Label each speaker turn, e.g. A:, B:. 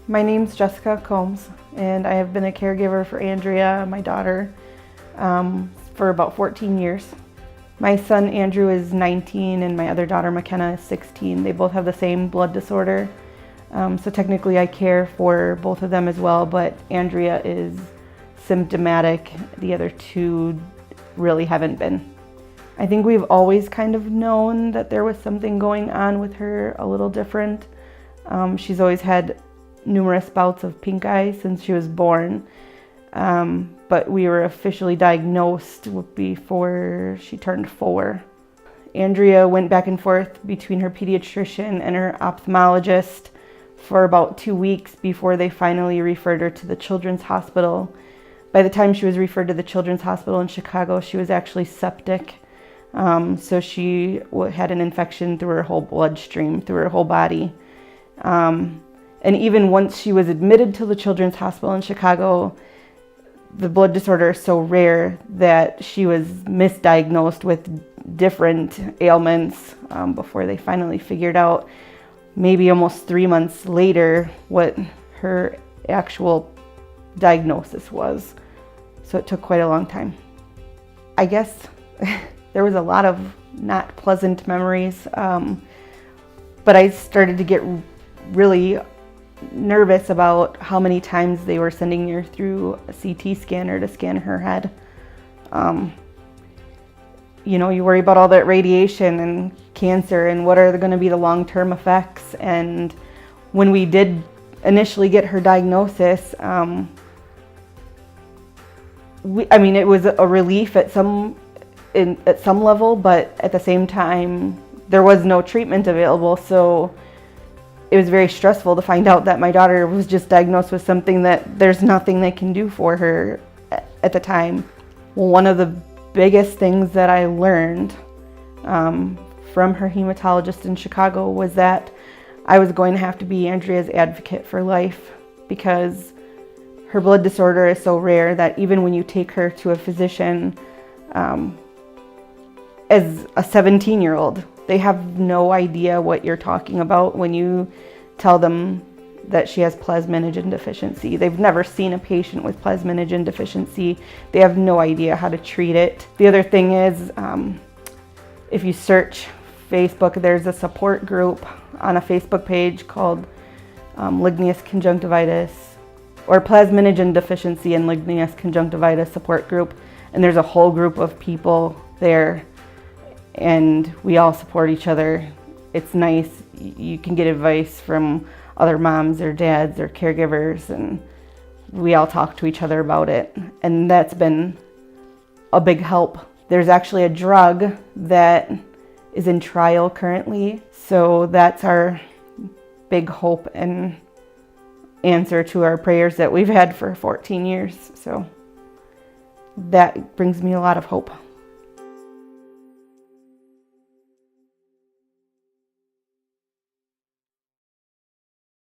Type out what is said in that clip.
A: My name's Jessica Combs, and I have been a caregiver for Andrea, my daughter, for about 14 years. My son Andrew is 19 and my other daughter McKenna is 16. They both have the same blood disorder. So technically I care for both of them as well, but Andrea is symptomatic. The other two really haven't been. I think we've always kind of known that there was something going on with her a little different. She's always had numerous bouts of pink eye since she was born, but we were officially diagnosed before she turned 4. Andrea went back and forth between her pediatrician and her ophthalmologist for about 2 weeks before they finally referred her to the Children's Hospital. By the time she was referred to the Children's Hospital in Chicago, she was actually septic. So she had an infection through her whole bloodstream, through her whole body. And even once she was admitted to the Children's Hospital in Chicago, the blood disorder is so rare that she was misdiagnosed with different ailments before they finally figured out, maybe almost 3 months later, what her actual diagnosis was. So it took quite a long time. I guess there was a lot of not pleasant memories, but I started to get really nervous about how many times they were sending her through a CT scanner to scan her head. You know, you worry about all that radiation and cancer and what are going to be the long-term effects. And when we did initially get her diagnosis, it was a relief at some level, but at the same time, there was no treatment available. So it was very stressful to find out that my daughter was just diagnosed with something that there's nothing they can do for her at the time. Well, one of the biggest things that I learned from her hematologist in Chicago was that I was going to have to be Andrea's advocate for life, because her blood disorder is so rare that even when you take her to a physician as a 17-year-old, they have no idea what you're talking about when you tell them that she has plasminogen deficiency. They've never seen a patient with plasminogen deficiency. They have no idea how to treat it. The other thing is, if you search Facebook, there's a support group on a Facebook page called Ligneus Conjunctivitis, or Plasminogen Deficiency and Ligneus Conjunctivitis Support Group. And there's a whole group of people there, and we all support each other. It's nice. You can get advice from other moms or dads or caregivers, and we all talk to each other about it. And that's been a big help. There's actually a drug that is in trial currently. So that's our big hope and answer to our prayers that we've had for 14 years. So that brings me a lot of hope.